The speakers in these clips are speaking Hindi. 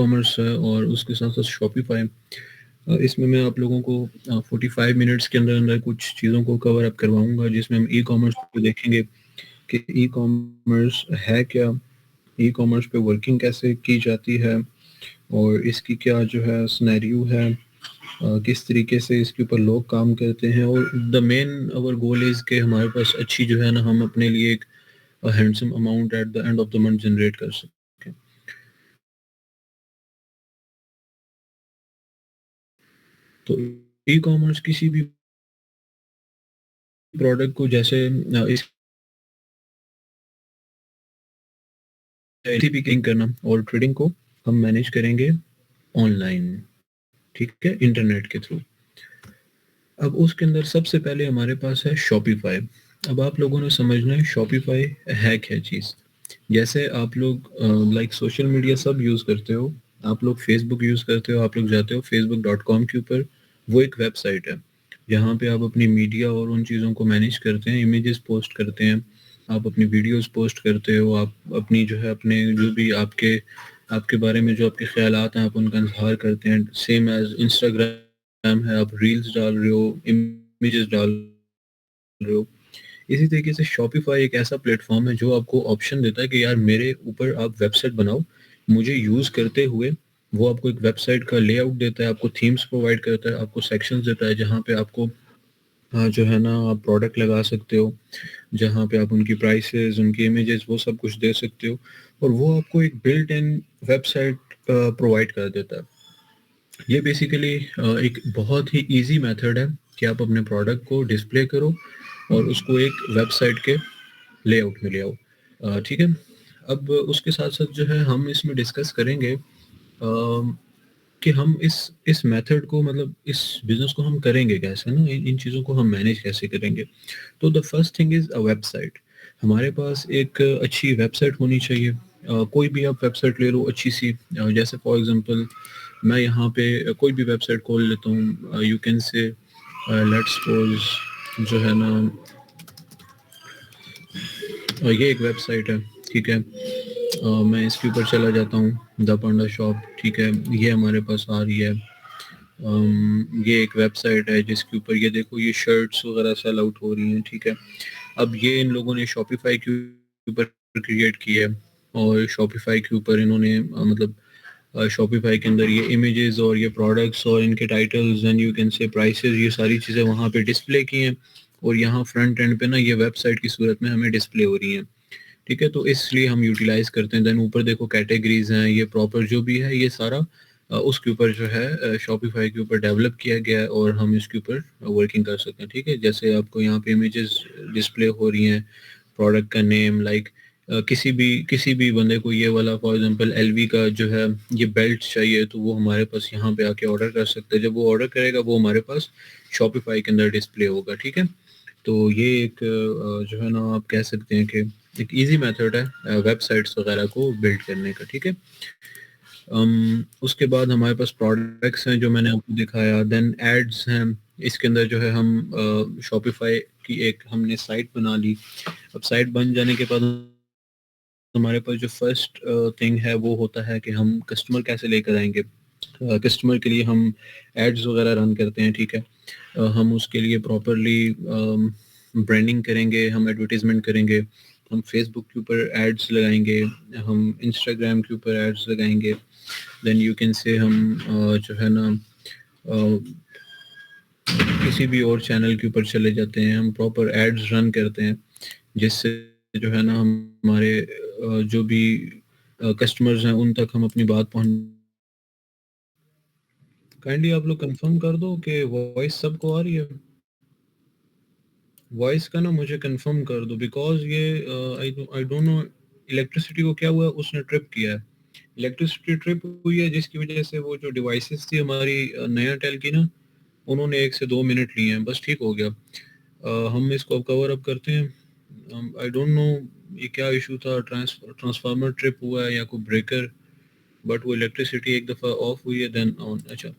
कॉमर्स है और उसके साथ-साथ शॉपिफ़ाई। इसमें मैं आप लोगों को 45 मिनट्स के अंदर-अंदर कुछ चीज़ों को कवर अप करवाऊँगा, जिसमें हम ई-कॉमर्स को देखेंगे कि ई-कॉमर्स है क्या? ई-कॉमर्स पे वर्किंग कैसे की जाती है और इसकी क्या जो है सिनेरियो है, किस तरीके से इसके ऊपर लोग काम करते हैं, और the main our goal is कि हमारे पास अच्छी जो है ना, हम अपने लिए एक handsome amount at the end of the month generate कर सकें। तो ई-कॉमर्स किसी भी प्रोडक्ट को जैसे इस पिकिंग करना और ट्रेडिंग को हम मैनेज करेंगे ऑनलाइन, ठीक है? इंटरनेट के थ्रू। अब उसके अंदर सबसे पहले हमारे पास है शॉपिफ़ाई। अब आप लोगों ने समझना है शॉपिफ़ाई है क्या चीज़? जैसे आप लोग लाइक सोशल मीडिया सब यूज़ करते हो, आप लोग फ़ेसबुक यूज़ करते हो, आप लोग जाते हो facebook.com के ऊपर, वो एक वेबसाइट है, जहाँ पे आप अपनी मीडिया और उन चीज़ों को मैनेज करते हैं, इमेजेस पोस्ट करते हैं, आप अपनी वीडियोज़ पोस्ट करते हो, आप अपनी जो है अपने जो भी आपके आपके बारे में जो आपके ख़्यालात हैं, आप उनका इज़हार करते हैं। सेम एज़ इंस्टाग्राम है, आप रील्स डाल रहे हो, इमेजेस डाल रहे हो। इसी तरीके से शॉपिफ़ाई एक ऐसा प्लेटफ़ॉर्म है जो आपको ऑप्शन देता है कि यार मेरे ऊपर आप वेबसाइट बनाओ, मुझे यूज़ करते हुए वो आपको एक वेबसाइट का लेआउट देता है, आपको थीम्स प्रोवाइड करता है, आपको सेक्शंस देता है जहाँ पे आपको जो है ना आप प्रोडक्ट लगा सकते हो, जहाँ पे आप उनकी प्राइसेज़, उनकी इमेजेस वो सब कुछ दे सकते हो, और वो आपको एक बिल्ट इन वेबसाइट प्रोवाइड कर देता है। ये बेसिकली एक बहुत ही ईज़ी मेथड है कि आप अपने प्रोडक्ट को डिस्प्ले करो और उसको एक वेबसाइट के लेआउट में ले आओ। ठीक है? अब उसके साथ-साथ जो है हम इसमें डिस्कस करेंगे कि हम इस मेथड को, मतलब इस बिज़नेस को हम करेंगे कैसे ना, इन इन चीज़ों को हम मैनेज कैसे करेंगे। तो the first thing is a website. हमारे पास एक अच्छी वेबसाइट होनी चाहिए। कोई भी आप वेबसाइट ले लो अच्छी-सी, जैसे फॉर एग्ज़ाम्पल मैं यहाँ पे कोई भी वेबसाइट खोल लेता हूँ, you can say let's suppose जो है ना, ये एक वेबसाइट है, ठीक है? मैं इसके ऊपर चला जाता हूँ, द पांडा शॉप, ठीक है? ये हमारे पास आ रही है। ये एक वेबसाइट है जिसके ऊपर ये देखो ये शर्ट्स वगैरह सेल आउट हो रही हैं, ठीक है? अब ये इन लोगों ने शॉपिफ़ाई के ऊपर क्रिएट की है और शॉपिफ़ाई के ऊपर इन्होंने मतलब शॉपिफ़ाई के अंदर ये इमेजेस और ये प्रोडक्ट्स और इनके titles and you can say prices, ये सारी चीज़ें वहाँ पे डिस्प्ले की हैं, और यहाँ फ्रंट एंड पे ना ये वेबसाइट की सूरत में हमें डिस्प्ले हो रही हैं। ठीक है? तो इसलिए हम यूटिलाइज़ करते हैं। देन ऊपर देखो कैटेगरीज़ हैं, ये प्रॉपर जो भी है ये सारा उसके ऊपर जो है शॉपिफ़ाई के ऊपर डेवलप किया गया है और हम इसके ऊपर वर्किंग कर सकते हैं, ठीक है? जैसे आपको यहाँ पे इमेजेस डिस्प्ले हो रही हैं, प्रोडक्ट का नेम, लाइक किसी भी बंदे को ये वाला फॉर एग्ज़ाम्पल एलवी का जो है ये बेल्ट चाहिए, तो वो हमारे पास यहाँ पे आके ऑर्डर कर सकता है। जब वो ऑर्डर करेगा वो हमारे पास शॉपिफ़ाई के अंदर डिस्प्ले होगा, ठीक है? तो ये एक जो है ना आप कह सकते हैं कि एक ईज़ी मेथड है वेबसाइट्स वगैरह को बिल्ड करने का, ठीक है? उसके बाद हमारे पास प्रोडक्ट्स हैं जो मैंने आपको दिखाया, देन एड्स हैं, इसके अंदर जो है हम शॉपिफ़ाई की एक हमने साइट बना ली। अब साइट बन जाने के बाद हमारे पास जो फर्स्ट थिंग है वो होता है कि हम कस्टमर कैसे लेकर आएँगे। कस्टमर के लिए हम एड्स वगैरह रन करते हैं, ठीक है? हम उसके लिए प्रॉपर्ली ब्रांडिंग करेंगे, हम एडवर्टाइज़मेंट करेंगे, हम फेसबुक के ऊपर एड्स लगाएँगे, हम इंस्टाग्राम के ऊपर एड्स लगाएँगे, देन यू कैन से हम जो है ना अ, किसी भी और चैनल के ऊपर चले जाते हैं, हम प्रॉपर एड्स रन करते हैं, जिससे जो है ना हम हमारे जो भी कस्टमर्स हैं उन तक हम अपनी बात पहुँच। काइंडली आप लोग कंफर्म कर दो कि वॉइस सबको आ रही है। वॉइस का ना मुझे कंफर्म कर दो, बिकॉज़ ये आई डोंट नो इलेक्ट्रिसिटी को क्या हुआ है, उसने ट्रिप किया है। इलेक्ट्रिसिटी ट्रिप हुई है जिसकी वजह से वो जो डिवाइसेस थी हमारी नया टेल की ना, उन्होंने 1 से 2 मिनट लिए हैं, बस ठीक हो गया। हम इसको अब कवर अप करते हैं। आई डोंट नो ये क्या इश्यू था, ट्रांसफार्मर ट्रिप हुआ है या कोई ब्रेकर, बट वो इलेक्ट्रिसिटी एक दफ़ा ऑफ हुई है देन ऑन। अच्छा,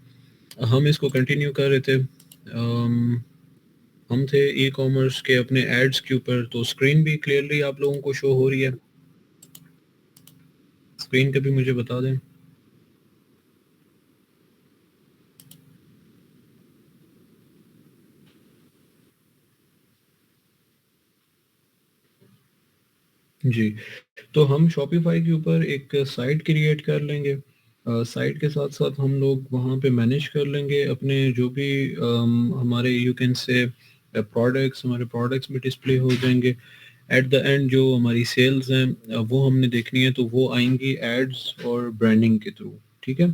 हम इसको कंटिन्यू कर रहे थे। हम थे ई कॉमर्स के अपने एड्स के ऊपर, तो स्क्रीन भी क्लियरली आप लोगों को शो हो रही है। स्क्रीन का भी मुझे बता दें। जी, तो हम शॉपिफ़ाई के ऊपर एक साइट क्रिएट कर लेंगे। साइट के साथ-साथ हम लोग वहाँ पे मैनेज कर लेंगे अपने जो भी हमारे यू कैन से प्रोडक्ट्स, हमारे प्रोडक्ट्स भी डिस्प्ले हो जाएँगे। एट द एंड जो हमारी सेल्स हैं वो हमने देखनी है तो वो आएँगी एड्स और ब्रांडिंग के थ्रू, ठीक है?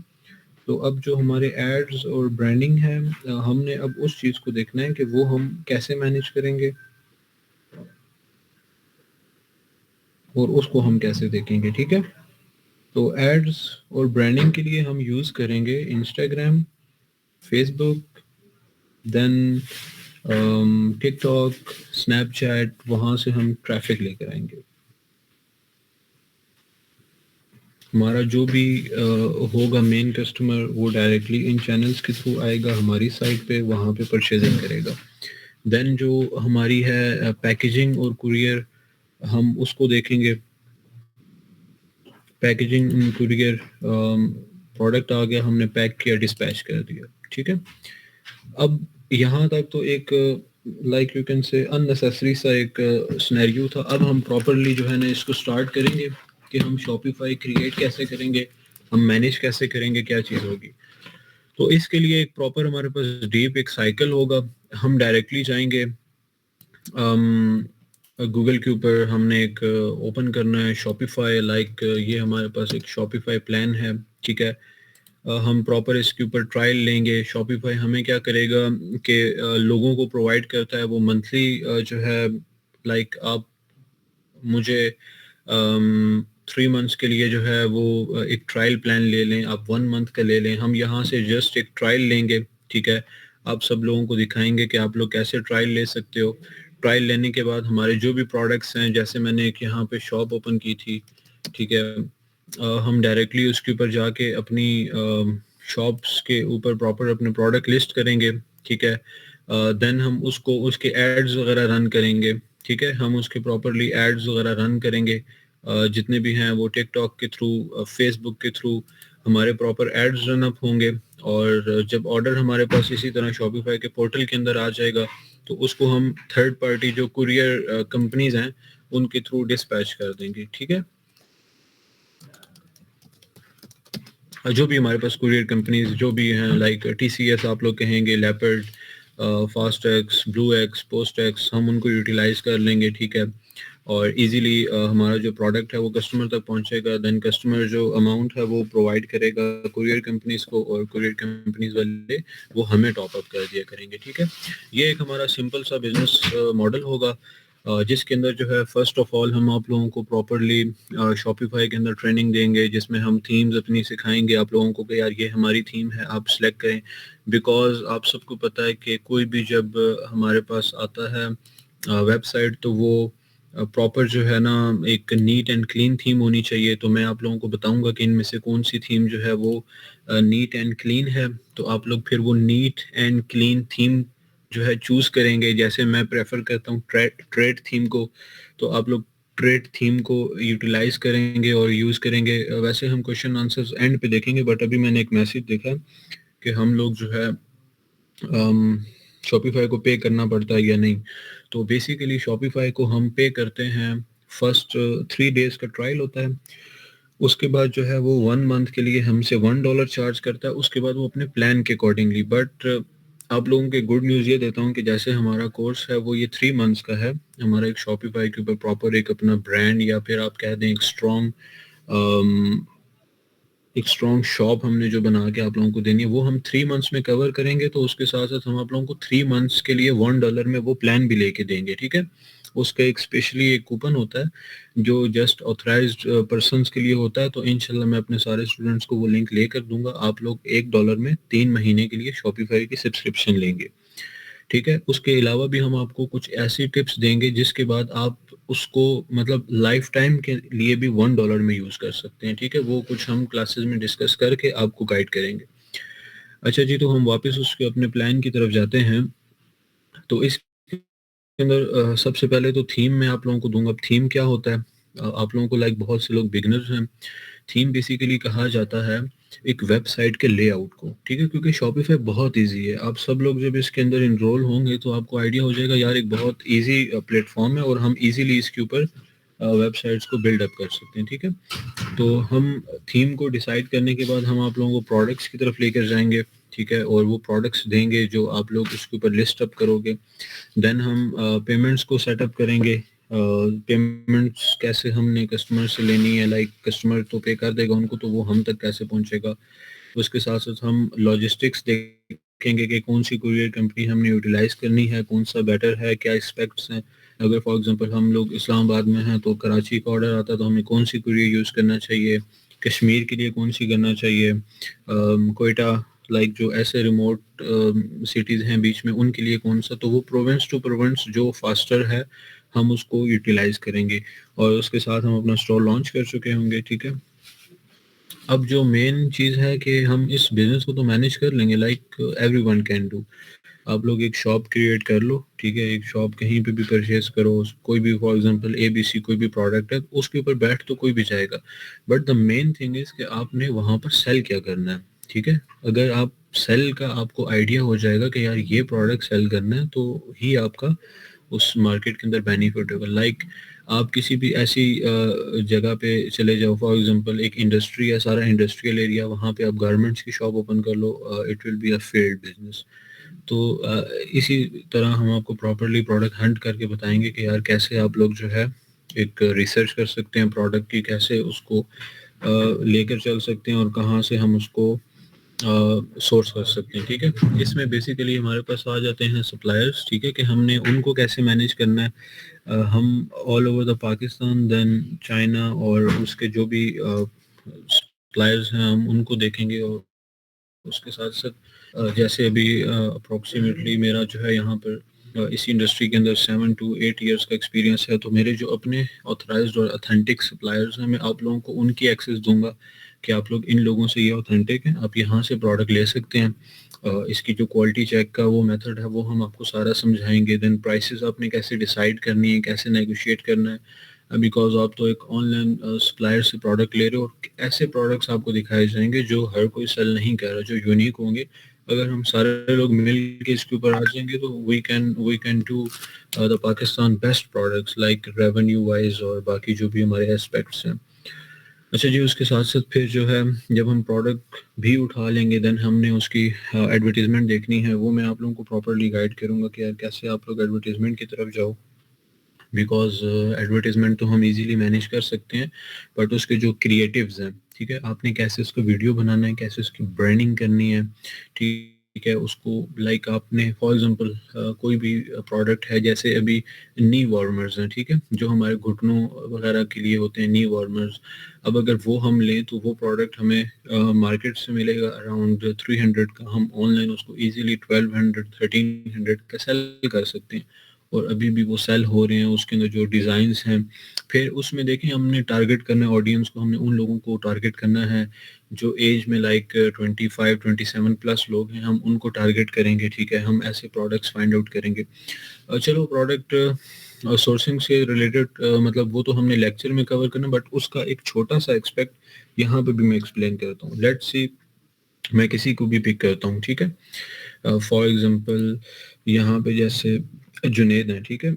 तो अब जो हमारे एड्स और ब्रांडिंग है हमने अब उस चीज़ को देखना है कि वो हम कैसे मैनेज करेंगे और उसको हम कैसे देखेंगे, ठीक है? तो एड्स और ब्रांडिंग के लिए हम यूज़ करेंगे Instagram, Facebook, then TikTok, Snapchat, वहाँ से हम ट्रैफ़िक लेकर आएँगे। हमारा जो भी होगा मेन कस्टमर वो डायरेक्टली इन चैनल्स के थ्रू आएगा हमारी साइट पे, वहाँ पे परचेज़िंग करेगा। देन जो हमारी है पैकेजिंग और कुरियर हम उसको देखेंगे। पैकेजिंग कुरियर प्रोडक्ट आ गया, हमने पैक किया, डिस्पैच कर दिया, ठीक है? अब यहाँ तक तो एक like you can say unnecessary सा एक सिनेरियो था। अब हम प्रॉपर्ली जो है ना इसको स्टार्ट करेंगे कि हम शॉपिफ़ाई क्रिएट कैसे करेंगे, हम मैनेज कैसे करेंगे, क्या चीज़ होगी। तो इसके लिए एक प्रॉपर हमारे पास डीप एक साइकिल होगा। हम डायरेक्टली जाएँगे गूगल के ऊपर हमने एक ओपन करना है शॉपिफ़ाई लाइक ये हमारे पास एक शॉपिफ़ाई प्लान है, ठीक है? हम प्रॉपर इसके ऊपर ट्रायल लेंगे। शॉपिफ़ाई हमें क्या करेगा कि लोगों को प्रोवाइड करता है वो मंथली जो है लाइक आप मुझे 3 मंथ्स के लिए जो है वो एक ट्रायल प्लान ले लें, आप 1 मंथ का ले लें। हम यहाँ से जस्ट एक ट्रायल लेंगे, ठीक है? आप सब लोगों को दिखाएँगे कि आप लोग कैसे ट्रायल ले सकते हो। ट्रायल लेने के बाद हमारे जो भी प्रोडक्ट्स हैं, जैसे मैंने एक यहाँ पे शॉप ओपन की थी, ठीक है? हम डायरेक्टली उसके ऊपर जाके अपनी शॉप्स के ऊपर प्रॉपर अपने प्रोडक्ट लिस्ट करेंगे, ठीक है? देन हम उसको उसके एड्स वगैरह रन करेंगे, ठीक है? हम उसके प्रॉपर्ली एड्स वगैरह रन करेंगे। जितने भी हैं वो टिकटॉक के थ्रू फेसबुक के थ्रू हमारे प्रॉपर एड्स रन अप होंगे और जब ऑर्डर हमारे पास इसी तरह शॉपिफ़ाई के पोर्टल के अंदर आ जाएगा, तो उसको हम थर्ड पार्टी जो कुरियर कंपनीज़ हैं, उनके थ्रू डिस्पैच कर देंगे, ठीक है? जो भी हमारे पास कुरियर कंपनीज़ जो भी हैं लाइक टीसीएस आप लोग कहेंगे, लेपर्ड, फास्टएक्स, ब्लूएक्स, पोस्टएक्स हम उनको यूटिलाइज़ कर लेंगे, ठीक है? और ईज़िली हमारा जो प्रोडक्ट है वो कस्टमर तक पहुँचेगा, देन कस्टमर जो अमाउंट है वो प्रोवाइड करेगा कुरियर कंपनीज़ को और कुरियर कंपनीज़ वाले वो हमें टॉप अप कर दिया करेंगे, ठीक है? ये एक हमारा सिंपल सा बिज़नेस मॉडल होगा जिसके अंदर जो है फ़र्स्ट ऑफ ऑल हम आप लोगों को प्रॉपर्ली शॉपिफ़ाई के अंदर ट्रेनिंग देंगे जिसमें हम थीम्स अपनी सिखाएँगे आप लोगों को कि यार ये हमारी थीम है, आप सिलेक्ट करें। बिकॉज़ आप सबको पता है कि कोई भी जब हमारे पास आता है वेबसाइट तो वो प्रॉपर जो है ना एक नीट एंड क्लीन थीम होनी चाहिए। तो मैं आप लोगों को बताऊँगा कि इनमें से कौन-सी थीम जो है वो नीट एंड क्लीन है। तो आप लोग फिर वो नीट एंड क्लीन थीम जो है चूज़ करेंगे। जैसे मैं प्रेफ़र करता हूँ ट्रेड थीम को, तो आप लोग ट्रेड थीम को यूटिलाइज़ करेंगे और यूज़ करेंगे। वैसे हम क्वेश्चन आंसर्स एंड पे देखेंगे बट अभी मैंने एक मैसेज देखा कि हम लोग जो है शॉपिफ़ाई को पे करना पड़ता है या नहीं। तो बेसिकली शॉपिफ़ाई को हम पे करते हैं फर्स्ट 3 डेज़ का ट्रायल होता है। उसके बाद जो है वो 1 मंथ के लिए हमसे $1 चार्ज करता है, उसके बाद वो अपने प्लान के अकॉर्डिंगली बट आप लोगों को गुड न्यूज़ ये देता हूँ कि जैसे हमारा कोर्स है वो ये 3 मंथ्स का है। हमारा एक शॉपिफ़ाई के ऊपर प्रॉपर एक अपना ब्रांड या फिर आप कह दें अम, एक स्ट्रॉन्ग शॉप हमने जो बना के आप लोगों को देनी है, वो हम 3 मंथ्स में कवर करेंगे, तो उसके साथ-साथ हम आप लोगों को 3 मंथ्स के लिए $1 में वो प्लान भी लेके देंगे, ठीक है? उसका एक स्पेशली एक कूपन होता है, जो जस्ट ऑथराइज़्ड पर्सन्स के लिए होता है, तो इंशाल्लाह मैं अपने सारे स्टूडेंट्स को वो लिंक लेकर दूँगा। आप लोग $1 में 3 महीने के लिए शॉपिफ़ाई की सब्सक्रिप्शन लेंगे। ठीक है? उसके अलावा भी हम आपको कुछ ऐसी टिप्स देंगे जिसके बाद आप उसको मतलब लाइफ़ टाइम के लिए भी $1 में यूज़ कर सकते हैं, ठीक है? वो कुछ हम क्लासेस में डिस्कस करके आपको गाइड करेंगे। अच्छा जी, तो हम वापस उसके अपने प्लान की तरफ जाते हैं। तो इसके अंदर सबसे पहले तो थीम मैं आप लोगों को दूँगा। अब थीम क्या होता है? आप लोगों को लाइक बहुत से लोग बिगिनर्स हैं। थीम बेसिकली कहा जाता है एक वेबसाइट के लेआउट को, ठीक है? क्योंकि शॉपिफ़ाई बहुत ईज़ी है। आप सब लोग जब इसके अंदर एनरोल होंगे तो आपको आइडिया हो जाएगा यार एक बहुत ईज़ी प्लेटफ़ॉर्म है और हम ईज़िली इसके ऊपर वेबसाइट्स को बिल्ड अप कर सकते हैं, ठीक है। तो हम थीम को डिसाइड करने के बाद हम आप लोगों को प्रोडक्ट्स की तरफ लेकर जाएंगे, ठीक है, और वो प्रोडक्ट्स देंगे जो आप लोग उसके ऊपर लिस्ट अप करोगे। देन हम पेमेंट्स को सेटअप करेंगे। पेमेंट्स कैसे हमने कस्टमर से लेनी है, लाइक कस्टमर तो पे कर देगा उनको, तो वो हम तक कैसे पहुंचेगा। उसके साथ साथ हम लॉजिस्टिक्स देखेंगे कि कौन सी कुरियर कंपनी हमने यूटिलाइज करनी है, कौन सा बेटर है, क्या एक्सपेक्ट्स हैं। अगर फॉर एग्जांपल हम लोग इस्लामाबाद में हैं तो कराची का ऑर्डर आता है तो हमें कौन सी कुरियर यूज़ करना चाहिए, कश्मीर के लिए कौन सी करना चाहिए, कोयटा, लाइक जो ऐसे रिमोट सिटीज़ हैं बीच में, उनके लिए कौन सा। तो वो प्रोविंस टू प्रोविंस जो फास्टर है हम उसको यूटिलाइज करेंगे, और उसके साथ हम अपना स्टोर लॉन्च कर चुके होंगे, ठीक है। अब जो मेन चीज़ है कि हम इस बिज़नेस को तो मैनेज कर लेंगे, लाइक एवरीवन कैन डू। आप लोग एक शॉप क्रिएट कर लो, ठीक है, एक शॉप कहीं पे भी परचेज करो, कोई भी फॉर एग्जांपल एबीसी कोई भी प्रोडक्ट है, उसके ऊपर बैठ तो कोई भी जाएगा। But the main thing is कि आपने वहाँ पर सेल क्या करना है, ठीक है। अगर आप सेल का आपको आइडिया हो जाएगा कि यार ये प्रोडक्ट सेल करना है, तो ही आपका उस मार्केट के अंदर बेनिफिट होगा। लाइक आप किसी भी ऐसी जगह पे चले जाओ, फॉर एग्जांपल एक इंडस्ट्री है, सारा इंडस्ट्रियल एरिया, वहाँ पे आप गारमेंट्स की शॉप ओपन कर लो, it will be a failed business. तो इसी तरह हम आपको प्रॉपरली प्रोडक्ट हंट करके बताएंगे कि यार कैसे आप लोग जो है एक रिसर्च कर सकते हैं प्रोडक्ट की, कैसे उसको लेकर चल सकते हैं, और कहाँ से हम उसको सोर्स कर सकते हैं, ठीक है। इसमें बेसिकली हमारे पास आ जाते हैं सप्लायर्स, ठीक है, कि हमने उनको कैसे मैनेज करना है। हम all over the Pakistan, then China, और उसके जो भी सप्लायर्स हैं हम उनको देखेंगे। और उसके साथ साथ जैसे अभी अप्रोक्सीमेटली मेरा जो है यहाँ पर इस इंडस्ट्री के अंदर 7 to 8 ईयर्स का एक्सपीरियंस है, तो मेरे जो अपने ऑथराइज्ड और अथेंटिक सप्लायर्स हैं, मैं आप लोगों को उनकी एक्सेस दूंगा कि आप लोग इन लोगों से ये ऑथेंटिक हैं, आप यहाँ से प्रोडक्ट ले सकते हैं। इसकी जो क्वालिटी चेक का वो मेथड है वो हम आपको सारा समझाएंगे। देन प्राइसेस आपने कैसे डिसाइड करनी है, कैसे नेगोशिएट करना है, बिकॉज आप तो एक ऑनलाइन सप्लायर से प्रोडक्ट ले रहे हो, और ऐसे प्रोडक्ट्स आपको दिखाए जाएंगे जो हर कोई सेल नहीं कर रहा, जो यूनिक होंगे। अगर हम सारे लोग मिल के इसके ऊपर आ जाएंगे तो we can do the Pakistan best products, like revenue wise और बाकी जो भी हमारे एस्पेक्ट्स हैं। अच्छा जी, उसके साथ साथ फिर जो है जब हम प्रोडक्ट भी उठा लेंगे, देन हमने उसकी एडवर्टीजमेंट देखनी है। वो मैं आप लोगों को प्रॉपरली गाइड करूंगा कि यार कैसे आप लोग एडवर्टीजमेंट की तरफ जाओ, बिकॉज एडवर्टीजमेंट तो हम इजीली मैनेज कर सकते हैं, बट उसके जो क्रिएटिव्स हैं, ठीक है, आपने कैसे उसको वीडियो बनाना है, कैसे उसकी ब्रांडिंग करनी है, ठीक है, उसको लाइक आपने फॉर एग्जांपल कोई भी प्रोडक्ट है, जैसे अभी नी वार्मर्स हैं, ठीक है, जो हमारे घुटनों वगैरह के लिए होते हैं नी वार्मर्स। अब अगर वो हम लें तो वो प्रोडक्ट हमें मार्केट से मिलेगा अराउंड 300 का, हम ऑनलाइन उसको इजीली 1200 1300 का सेल कर सकते हैं, और अभी भी वो सेल हो रहे हैं। उसके अंदर जो डिज़ाइंस हैं, फिर उसमें देखें हमने टारगेट करना है ऑडियंस को, हमने उन लोगों को टारगेट करना है जो एज में लाइक 25 27 प्लस लोग हैं, हम उनको टारगेट करेंगे, ठीक है। हम ऐसे प्रोडक्ट्स फाइंड आउट करेंगे। चलो प्रोडक्ट सोर्सिंग से रिलेटेड मतलब वो तो हमने लेक्चर में कवर करना, बट उसका एक छोटा सा एक्सपेक्ट यहाँ पे भी मैं एक्सप्लेन करता हूँ। लेट्स सी, मैं किसी को भी पिक करता हूँ, ठीक है, फॉर एग्जांपल यहाँ पे जैसे जुनेद है, ठीक है।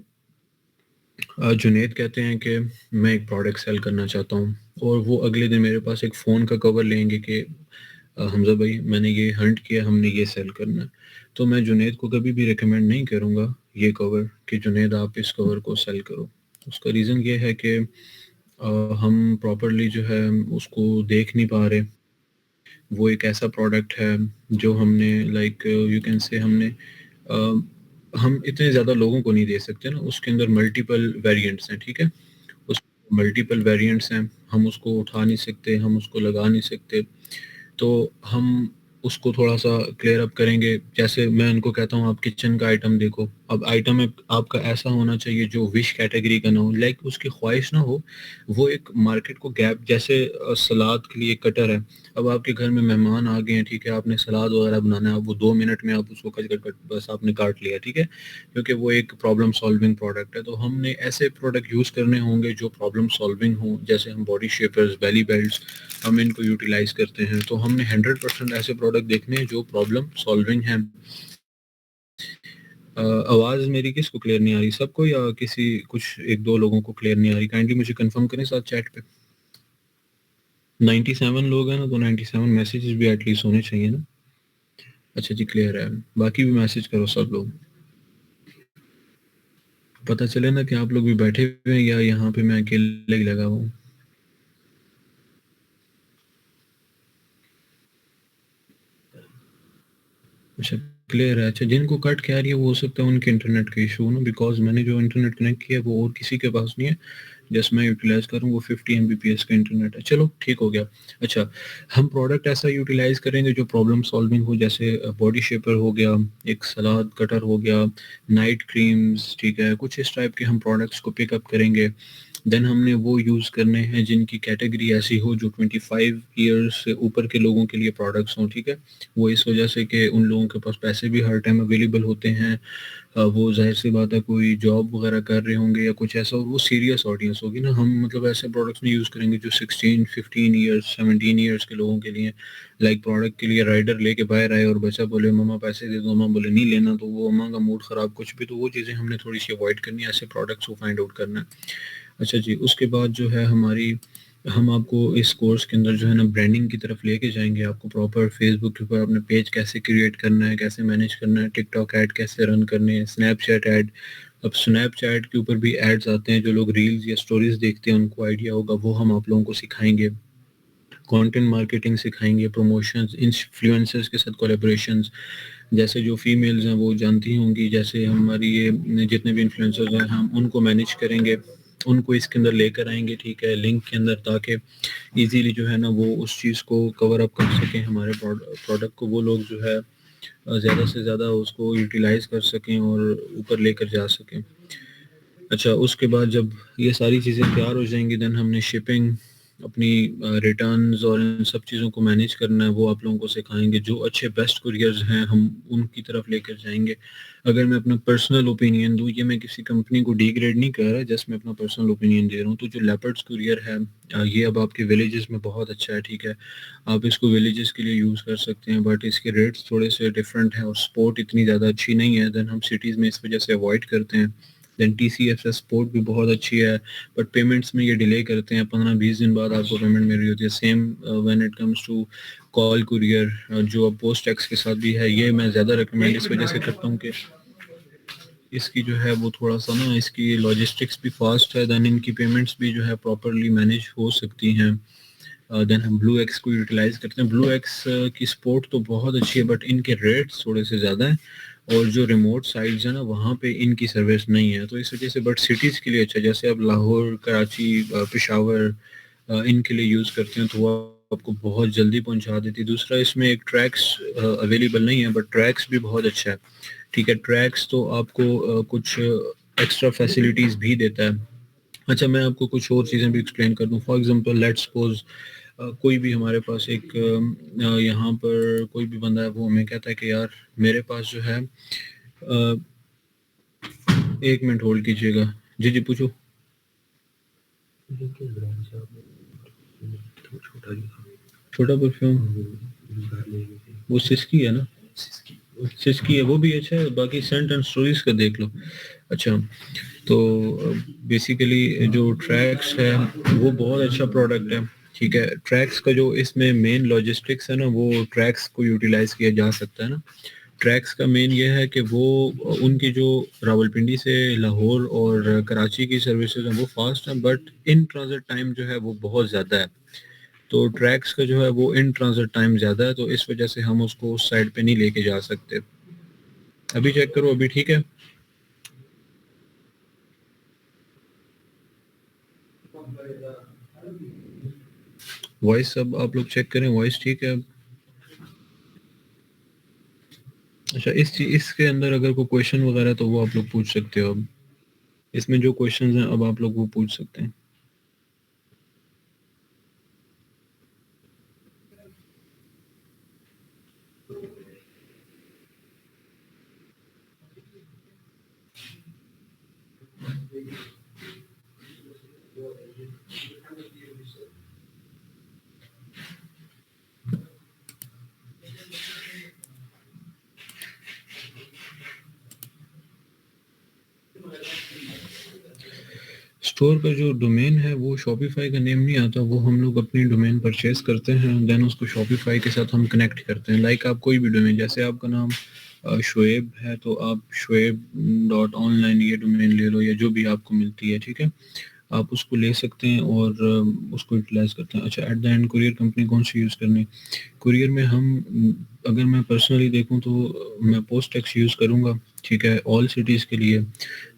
जुनेद कहते हैं कि मैं एक प्रोडक्ट सेल करना चाहता हूँ, और वो अगले दिन मेरे पास एक फ़ोन का कवर लेंगे कि हमज़ा भाई मैंने ये हंट किया, हमने ये सेल करना है। तो मैं जुनेद को कभी भी रिकमेंड नहीं करूँगा ये कवर कि जुनेद आप इस कवर को सेल करो। उसका रीज़न ये है कि हम प्रॉपरली जो है उसको देख नहीं पा रहे। वो एक ऐसा प्रोडक्ट है जो हमने लाइक यू कैन से हमने हम इतने ज़्यादा लोगों को नहीं दे सकते ना, उसके अंदर मल्टीपल वेरिएंट्स हैं, ठीक है। उस मल्टीपल वेरिएंट्स हैं, हम उसको उठा नहीं सकते, हम उसको लगा नहीं सकते। तो हम उसको थोड़ा-सा क्लियर अप करेंगे। जैसे मैं उनको कहता हूँ आप किचन का आइटम देखो, अब आइटम एक आपका ऐसा होना चाहिए जो विश कैटेगरी का ना हो, लाइक उसकी ख्वाहिश ना हो, वो एक मार्केट को गैप, जैसे सलाद के लिए कटर है। अब आपके घर में मेहमान आ गए हैं, ठीक है, आपने सलाद वगैरह बनाना है, अब वो 2 मिनट में आप उसको कट बस आपने काट लिया, ठीक है, क्योंकि वो एक प्रॉब्लम सॉल्विंग प्रोडक्ट है। तो हमने ऐसे प्रोडक्ट यूज़ करने होंगे जो प्रॉब्लम सॉल्विंग हों, जैसे हम बॉडी शेपर्स, बेली बेल्ट्स, हम इनको यूटिलाइज करते हैं। तो हमने 100% ऐसे प्रोडक्ट देखने हैं जो प्रॉब्लम सॉल्विंग हैं। आवाज़ मेरी किसको क्लियर नहीं आ रही? सबको या किसी कुछ 1-2 लोगों को क्लियर नहीं आ रही? काइंडली मुझे कन्फर्म करें साथ चैट पे। 97 लोग हैं ना, तो 97 मैसेजेस भी एटलीस्ट होने चाहिए ना? अच्छा जी, क्लियर है। बाकी भी मैसेज करो सब लोग। पता चले ना कि आप लोग भी बैठे हुए हैं या यहाँ पे मैं अकेले ही लगा हुआ हूँ। अच्छा, क्लियर है। अच्छा, जिनको कट के आ रही है वो हो सकता है उनके इंटरनेट का इशू हो ना, बिकॉज़ मैंने जो इंटरनेट कनेक्ट किया है वो और किसी के पास नहीं है। जस्ट मैं यूटिलाइज़ कर रहा हूँ, वो 50 एमबीपीएस का इंटरनेट है। चलो ठीक हो गया। अच्छा, हम प्रोडक्ट ऐसा यूटिलाइज़ करेंगे जो प्रॉब्लम सॉल्विंग हो, जैसे बॉडी शेपर हो गया, एक सलाद कटर हो गया, नाइट क्रीम्स, ठीक है? कुछ इस टाइप के हम प्रोडक्ट्स को पिकअप करेंगे। देन हमने वो यूज़ करने हैं जिनकी कैटेगरी ऐसी हो जो 25 ईयर्स से ऊपर के लोगों के लिए प्रोडक्ट्स हों, ठीक है? वो इस वजह से कि उन लोगों के पास पैसे भी हर टाइम अवेलेबल होते हैं। वो ज़ाहिर-सी बात है कोई जॉब वगैरह कर रहे होंगे या कुछ ऐसा, और वो सीरियस ऑडियंस होगी ना। हम मतलब ऐसे प्रोडक्ट्स नहीं यूज़ करेंगे जो 16, 15 इयर्स, 17 इयर्स के लोगों के लिए। लाइक प्रोडक्ट के लिए राइडर लेके बाहर आए और बच्चा बोले मम्मा पैसे दे दो, मम्मा बोले नहीं लेना, तो वो मम्मा का मूड ख़राब कुछ भी, तो वो चीज़ें हमने थोड़ी-सी अवॉइड करनी है, ऐसे प्रोडक्ट्स को फाइंड आउट करना है। अच्छा जी, उसके बाद जो है हम आपको इस कोर्स के अंदर जो है ना ब्रांडिंग की तरफ लेके जाएँगे। आपको प्रॉपर फ़ेसबुक के ऊपर अपना पेज कैसे क्रिएट करना है, कैसे मैनेज करना है, टिकटॉक ऐड कैसे रन करने हैं, स्नैपचैट ऐड। अब स्नैपचैट के ऊपर भी एड्स आते हैं, जो लोग रील्स या स्टोरीज़ देखते हैं उनको आइडिया होगा, वो हम आप लोगों को सिखाएँगे। कंटेंट मार्केटिंग सिखाएँगे, प्रमोशंस, इन्फ्लुएंसर्स के साथ कोलैबोरेशंस, जैसे जो फीमेल्स हैं वो जानती होंगी, जैसे हमारी ये जितने भी इन्फ्लुएंसर्स हैं हम उनको मैनेज करेंगे, उनको इसके अंदर लेकर आएँगे, ठीक है, लिंक के अंदर, ताकि ईज़िली जो है ना वो उस चीज़ को कवर अप कर सकें, हमारे प्रोडक्ट को वो लोग जो है ज़्यादा से ज़्यादा उसको यूटिलाइज़ कर सकें और ऊपर लेकर जा सकें। अच्छा, उसके बाद जब ये सारी चीज़ें तैयार हो जाएँगी, देन हमने शिपिंग, अपनी रिटर्न्स और इन सब चीज़ों को मैनेज करना है, वो आप लोगों को सिखाएँगे। जो अच्छे बेस्ट कुरियर्स हैं, हम उनकी तरफ लेकर जाएँगे। अगर मैं अपना पर्सनल ओपिनियन दूँ, ये मैं किसी कंपनी को डिग्रेड नहीं कर रहा, जस्ट मैं अपना पर्सनल ओपिनियन दे रहा हूँ। तो जो लेपर्ड्स कुरियर है, ये अब आपके विलेजेस में बहुत अच्छा है, ठीक है? आप इसको विलेजेस के लिए यूज़ कर सकते हैं, बट इसके रेट्स थोड़े-से डिफरेंट हैं और सपोर्ट इतनी ज़्यादा अच्छी नहीं है। देन हम सिटीज़ में इस वजह से अवॉइड करते हैं। देन टीसीएसएस सपोर्ट भी बहुत अच्छी है, बट पेमेंट्स में ये डिले करते हैं, 15-20 दिन बाद आपको पेमेंट मिल रही होती है। Same when it comes to call courier, जो अब पोस्ट टैक्स के साथ भी है, ये मैं ज़्यादा रिकमेंड इस वजह से करता हूँ कि इसकी जो है वो थोड़ा-सा ना इसकी लॉजिस्टिक्स भी फास्ट है, देन इनकी पेमेंट्स भी जो है प्रॉपर्ली मैनेज हो सकती हैं। देन हम ब्लू एक्स को यूटिलाइज़ करते हैं। ब्लू एक्स की सपोर्ट तो बहुत अच्छी है, बट इनके रेट्स थोड़े से ज़्यादा हैं, और जो रिमोट साइट्स हैं ना वहाँ पे इनकी सर्विस नहीं है, तो इस वजह से। बट सिटीज़ के लिए अच्छा है, जैसे आप लाहौर, कराची, पेशावर, इनके लिए यूज़ करते हैं तो वो आपको बहुत जल्दी पहुँचा देती है। दूसरा, इसमें एक ट्रैक्स अवेलेबल नहीं है, बट ट्रैक्स भी बहुत अच्छा है, ठीक है? ट्रैक्स तो आपको कुछ एक्स्ट्रा फैसिलिटीज़ भी देता है। अच्छा, मैं आपको कुछ और चीज़ें भी एक्सप्लेन कर दूँ। फॉर एग्ज़ाम्पल लेट्स सपोज़ कोई भी हमारे पास एक यहाँ पर कोई भी बंदा है, वो हमें कहता है कि यार मेरे पास जो है 1 मिनट होल्ड कीजिएगा। जी, जी पूछो। छोटा परफ्यूम वो सिस्की है ना? सिस्की है, वो भी अच्छा है, बाकी सेंट एंड स्टोरीज का देख लो। अच्छा, तो बेसिकली जो ट्रैक्स है वो बहुत अच्छा प्रोडक्ट है, ठीक है? ट्रैक्स का जो इसमें मेन लॉजिस्टिक्स है ना, वो ट्रैक्स को यूटिलाइज किया जा सकता है ना। ट्रैक्स का मेन ये है कि वो उनकी जो रावलपिंडी से लाहौर और कराची की सर्विसेज हैं वो फास्ट हैं, बट इन ट्रांजिट टाइम जो है वो बहुत ज़्यादा है। तो ट्रैक्स का जो है वो इन ट्रांजिट टाइम ज़्यादा है, तो इस वजह से हम उसको उस साइड पे नहीं लेके जा सकते। अभी चेक करो, अभी ठीक है? वॉइस अब आप लोग चेक करें, वॉइस ठीक है? अच्छा, इसके अंदर अगर कोई क्वेश्चन वगैरह है तो वो आप लोग पूछ सकते हो अब। इसमें जो क्वेश्चंस हैं अब आप लोग वो पूछ सकते हैं। स्टोर का जो डोमेन है वो शॉपिफाई का नेम नहीं आता, वो हम लोग अपनी डोमेन परचेज करते हैं, देन उसको शॉपिफाई के साथ हम कनेक्ट करते हैं। लाइक आप कोई भी डोमेन, जैसे आपका नाम शोएब है तो आप शोएब डॉट ऑनलाइन ये डोमेन ले लो, या जो भी आपको मिलती है, ठीक है, आप उसको ले सकते हैं और उसको यूटिलाइज करते हैं। अच्छा, at the end courier company कौन सी यूज़ करनी? कुरियर में हम, अगर मैं पर्सनली देखूं तो मैं पोस्टेक्स यूज़ करूंगा, ठीक है, ऑल सिटीज़ के लिए।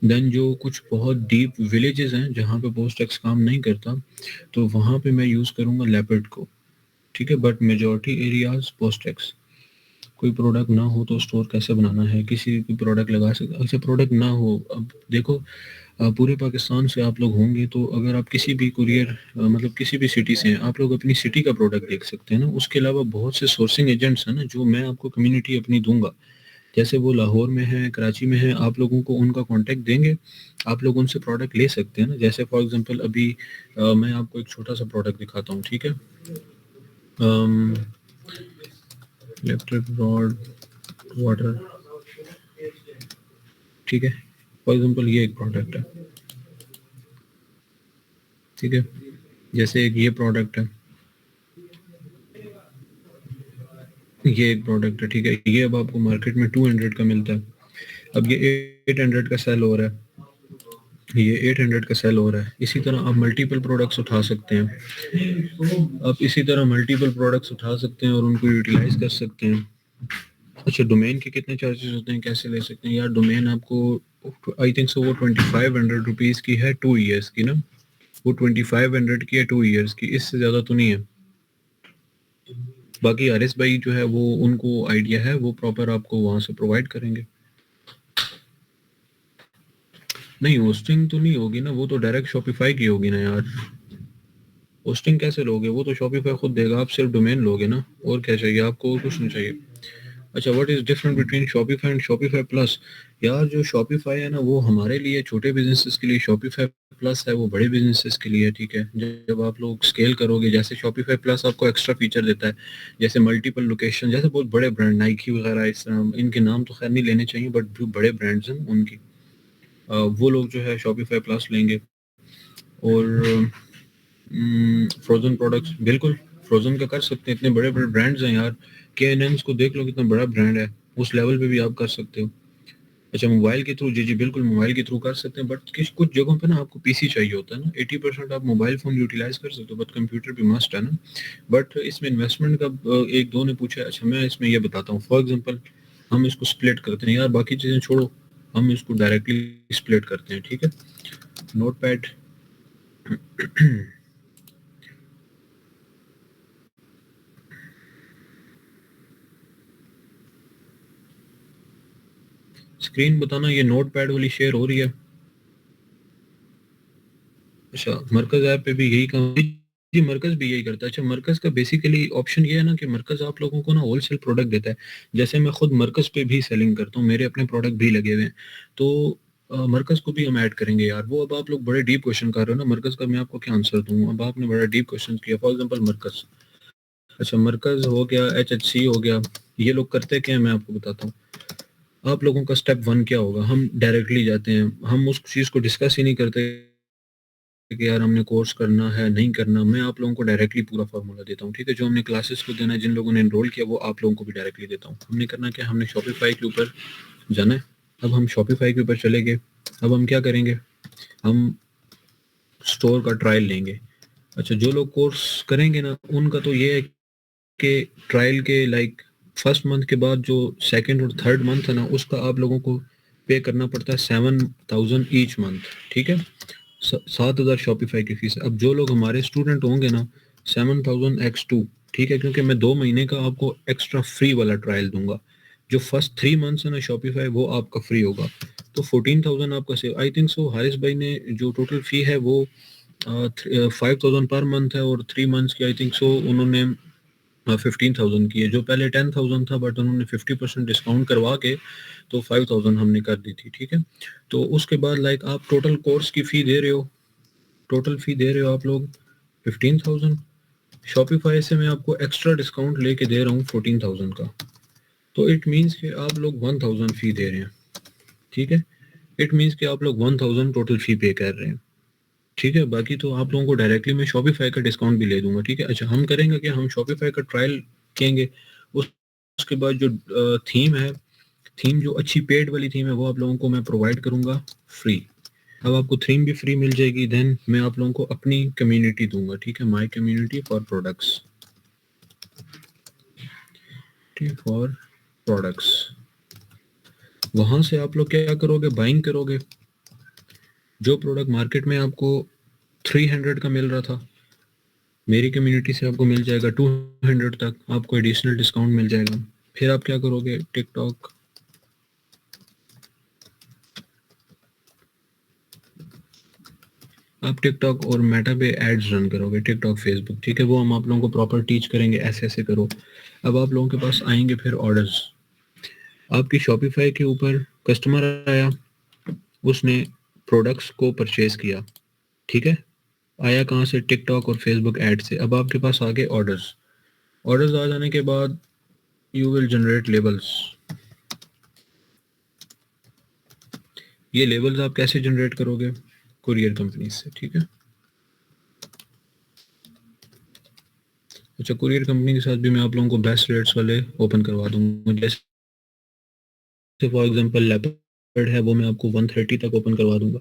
देन जो कुछ बहुत डीप विलेजेस हैं जहाँ पे पोस्टेक्स काम नहीं करता, तो वहाँ पे मैं यूज़ करूंगा लेपर्ड को, ठीक है, बट मेजॉरिटी एरियाज पोस्टेक्स। कोई प्रोडक्ट ना हो तो स्टोर कैसे बनाना है, किसी भी प्रोडक्ट लगा सकते। अच्छा, प्रोडक्ट ना हो, अब देखो पूरे पाकिस्तान से आप लोग होंगे, तो अगर आप किसी भी कुरियर मतलब किसी भी सिटी से हैं, आप लोग अपनी सिटी का प्रोडक्ट देख सकते हैं ना। उसके अलावा बहुत से सोर्सिंग एजेंट्स हैं ना, जो मैं आपको कम्युनिटी अपनी दूंगा, जैसे वो लाहौर में है, कराची में है, आप लोगों को उनका कांटेक्ट देंगे, आप लोग उनसे प्रोडक्ट ले सकते हैं ना। जैसे फॉर एग्जांपल अभी मैं आपको एक छोटा सा प्रोडक्ट दिखाता हूँ, ठीक है, इलेक्ट्रिक रॉड वाटर, ठीक है, फॉर एग्जांपल ये एक प्रोडक्ट है, ठीक है, जैसे एक ये प्रोडक्ट है, ये एक प्रोडक्ट है, ठीक है, ये अब आपको मार्केट में 200 का मिलता है, अब ये 800 का सेल हो रहा है, ये 800 का सेल हो रहा है। इसी तरह आप मल्टीपल प्रोडक्ट्स उठा सकते हैं, आप इसी तरह मल्टीपल प्रोडक्ट्स उठा सकते हैं और उनको यूटिलाइज कर सकते हैं। अच्छा, डोमेन के कितने चार्जेस होते हैं, कैसे ले सकते हैं यार? डोमेन आपको आई थिंक सो वो 2500 रुपीज़ की है 2 ईयर्स की ना, वो 2500 की है 2 ईयर्स की, इससे ज़्यादा तो नहीं है। बाकी आरिस भाई जो है वो, उनको आइडिया है, वो प्रॉपर आपको वहाँ से प्रोवाइड करेंगे। नहीं, होस्टिंग तो नहीं होगी ना, वो तो डायरेक्ट शॉपिफाई की होगी ना यार। होस्टिंग कैसे लोगे, वो तो शॉपिफाई खुद देगा, आप सिर्फ डोमेन लोगे ना, और क्या चाहिए आपको, और कुछ नहीं चाहिए। अच्छा, what is different between Shopify and Shopify plus? यार जो शॉपिफाई है ना वो हमारे लिए, छोटे बिजनेसेस के लिए, शॉपिफाई प्लस है वो बड़े बिजनेसेस के लिए, ठीक है। जब आप लोग स्केल करोगे, जैसे शॉपिफाई प्लस आपको एक्स्ट्रा फीचर देता है, जैसे मल्टीपल लोकेशन, जैसे बहुत बड़े ब्रांड नाइकी वगैरह, इस तरह, इनके नाम तो खैर नहीं लेने चाहिए, बट जो बड़े ब्रांड्स हैं उनकी, वो लोग जो है शॉपिफाई प्लस लेंगे। और फ्रोजन प्रोडक्ट्स, बिल्कुल फ्रोजन का कर सकते हैं, इतने बड़े बड़े ब्रांड्स हैं यार, के को देख लो, कितना बड़ा ब्रांड है, उस लेवल पे भी आप कर सकते हो। अच्छा, मोबाइल के थ्रू, जी जी बिल्कुल मोबाइल के थ्रू कर सकते हैं, बट किस कुछ जगहों पे ना आपको पीसी चाहिए होता है ना, 80% आप मोबाइल फोन यूटिलाइज कर सकते हो, बट कंप्यूटर भी मस्ट है ना। बट इसमें इन्वेस्टमेंट का एक दो ने पूछा है। अच्छा, मैं इसमें ये बताता हूँ, फॉर एग्जांपल हम इसको स्प्लिट करते हैं यार, बाकी चीज़ें छोड़ो, हम इसको डायरेक्टली स्प्लिट करते हैं, ठीक है। नोटपैड, स्क्रीन बताना, ये नोटपैड वाली शेयर हो रही है? अच्छा, मरकज ऐप पे भी यही काम, जी मरकज भी यही करता है। अच्छा, मरकज का बेसिकली ऑप्शन ये है ना कि मरकज आप लोगों को ना होलसेल प्रोडक्ट देता है। जैसे मैं खुद मरकज पे भी सेलिंग करता हूँ, मेरे अपने प्रोडक्ट भी लगे हुए हैं, तो मरकज को भी हम ऐड करेंगे यार। वो अब आप लोग बड़े डीप क्वेश्चन कर रहे हो ना, मरकज का मैं आपको क्या आंसर दूँ, अब आपने बड़ा डीप क्वेश्चन किया। फॉर एग्जाम्पल मरकज, अच्छा मरकज हो गया, HHC हो गया, ये लोग करते क्या है मैं आपको बताता हूँ। आप लोगों का स्टेप 1 क्या होगा, हम डायरेक्टली जाते हैं, हम उस चीज़ को डिस्कस ही नहीं करते कि यार हमने कोर्स करना है नहीं करना। मैं आप लोगों को डायरेक्टली पूरा फार्मूला देता हूँ, ठीक है। जो हमने क्लासेस को देना है, जिन लोगों ने एनरोल किया, वो आप लोगों को भी डायरेक्टली देता हूँ। हमने करना क्या, हमने शॉपिफाई के ऊपर जाना है। अब हम शॉपिफाई के ऊपर चले गए, अब हम क्या करेंगे, हम स्टोर का ट्रायल लेंगे। अच्छा, जो लोग कोर्स करेंगे ना, उनका तो ये है कि ट्रायल के लाइक फर्स्ट मंथ के बाद जो सेकंड और थर्ड मंथ है ना, उसका आप लोगों को पे करना पड़ता है 7,000 ईच मंथ, ठीक है। 7,000 शॉपिफाई की फीस है। अब जो लोग हमारे स्टूडेंट होंगे ना, 7,000 x 2, ठीक है, क्योंकि मैं 2 महीने का आपको एक्स्ट्रा फ्री वाला ट्रायल दूंगा। जो फर्स्ट 3 मंथ्स है ना शॉपिफाई, वो आपका फ्री होगा, तो 14,000 आपका save. I think so Haris भाई ने जो टोटल फी है वो 5,000 पर मंथ है, और 3 मंथ्स की आई थिंक सो उन्होंने 15,000 की है। जो पहले 10,000 था, बट उन्होंने 50% डिस्काउंट करवा के तो 5,000 हमने कर दी थी, ठीक है। तो उसके बाद लाइक आप टोटल कोर्स की फ़ी दे रहे हो, टोटल फ़ी दे रहे हो आप लोग 15,000। शॉपिफाई से मैं आपको एक्स्ट्रा डिस्काउंट लेके दे रहा हूँ 14,000 का, तो इट मीन्स कि आप लोग 1,000 फ़ी दे रहे हैं, ठीक है। इट मीन्स कि आप लोग 1,000 टोटल फ़ी पे कर रहे हैं। ठीक है, बाकी तो आप लोगों को डायरेक्टली मैं शॉपिफाई का डिस्काउंट भी ले दूंगा। ठीक है, अच्छा हम करेंगे कि हम शॉपिफाई का ट्रायल लेंगे, उसके बाद जो थीम है, थीम जो अच्छी पेड वाली थीम है वो आप लोगों को मैं प्रोवाइड करूंगा फ्री। अब आपको थीम भी फ्री मिल जाएगी, देन मैं आप लोगों को अपनी कम्युनिटी दूंगा। ठीक है, माई कम्युनिटी फॉर प्रोडक्ट्स, ठीक, फॉर प्रोडक्ट्स। वहां से आप लोग क्या करोगे, बाइंग करोगे। जो प्रोडक्ट मार्केट में आपको 300 का मिल रहा था, मेरी कम्युनिटी से आपको मिल जाएगा 200 तक, आपको एडिशनल डिस्काउंट मिल जाएगा। फिर आप क्या करोगे, टिकटॉक, आप टिकटॉक और मेटा पे एड्स रन करोगे, टिकटॉक, फेसबुक। ठीक है, वो हम आप लोगों को प्रॉपर टीच करेंगे, ऐसे ऐसे करो। अब आप लोगों के पास आएंगे फिर ऑर्डर्स। आपकी शॉपिफाई के ऊपर कस्टमर आया, उसने प्रोडक्ट्स को परचेज किया। ठीक है, आया कहाँ से, टिकटॉक और फेसबुक ऐड से। अब आपके पास आ गए ऑर्डर्स। ऑर्डर्स आ जाने के बाद यू विल जनरेट लेबल्स। ये लेबल्स आप कैसे जनरेट करोगे, कुरियर कंपनी से। ठीक है, अच्छा कुरियर कंपनी के साथ भी मैं आप लोगों को बेस्ट रेट्स वाले ओपन करवा दूंगा। जैसे फॉर एग्जांपल लेपर्ड है, वो मैं आपको 130 तक ओपन करवा दूंगा।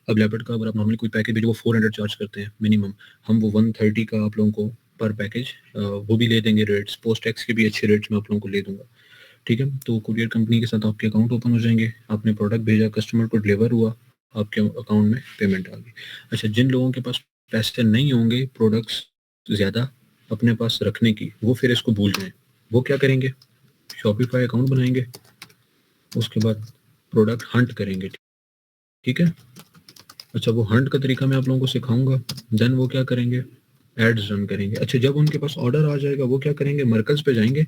अब लेपर्ड का अगर आप नॉर्मली कोई पैकेज भेजो वो 400 चार्ज करते हैं मिनिमम, हम वो 130 का आप लोगों को पर पैकेज वो भी ले देंगे। रेट्स पोस्ट टैक्स के भी अच्छे रेट्स मैं आप लोगों को ले दूंगा। ठीक है, तो कुरियर कंपनी के साथ आपके अकाउंट ओपन हो जाएंगे, आपने प्रोडक्ट भेजा, कस्टमर को डिलीवर हुआ, आपके अकाउंट में पेमेंट आ गई। अच्छा, जिन लोगों के पास पैसे नहीं होंगे प्रोडक्ट्स ज़्यादा अपने पास रखने की, वो फिर इसको भूल जाएं। वो क्या करेंगे, शॉपिफाई अकाउंट बनाएंगे, उसके बाद प्रोडक्ट हंट करेंगे। ठीक है, अच्छा वो हंट का तरीका मैं आप लोगों को सिखाऊंगा। देन वो क्या करेंगे, एड्स रन करेंगे। अच्छा जब उनके पास ऑर्डर आ जाएगा वो क्या करेंगे, मरकज पे जाएंगे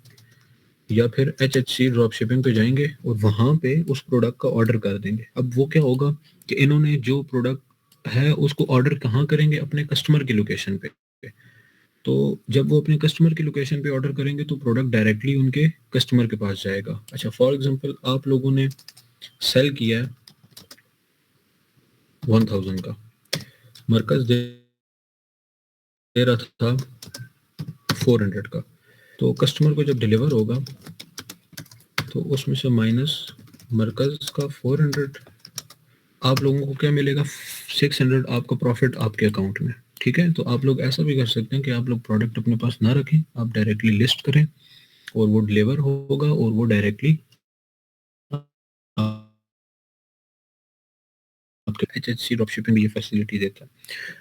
या फिर HHC ड्रॉप शिपिंग पे जाएंगे और वहां पे उस प्रोडक्ट का ऑर्डर कर देंगे। अब वो क्या होगा कि इन्होंने जो प्रोडक्ट है उसको ऑर्डर कहाँ करेंगे, अपने कस्टमर की लोकेशन पे। तो जब वो अपने कस्टमर की लोकेशन पे ऑर्डर करेंगे तो प्रोडक्ट डायरेक्टली उनके कस्टमर के पास जाएगा। अच्छा फॉर एग्जांपल आप लोगों ने सेल किया है 1000 का, मरकज दे रहा था 400 का, तो कस्टमर को जब डिलीवर होगा तो उसमें से माइनस मरकज का 400, आप लोगों को क्या मिलेगा, 600 आपका प्रॉफिट आपके अकाउंट में। ठीक है, तो आप लोग ऐसा भी कर सकते हैं कि आप लोग प्रोडक्ट अपने पास ना रखें, आप डायरेक्टली लिस्ट करें और वो डिलीवर होगा और वो डायरेक्टली आपके HHC ड्रॉप शिपिंग ये फैसिलिटी देता है,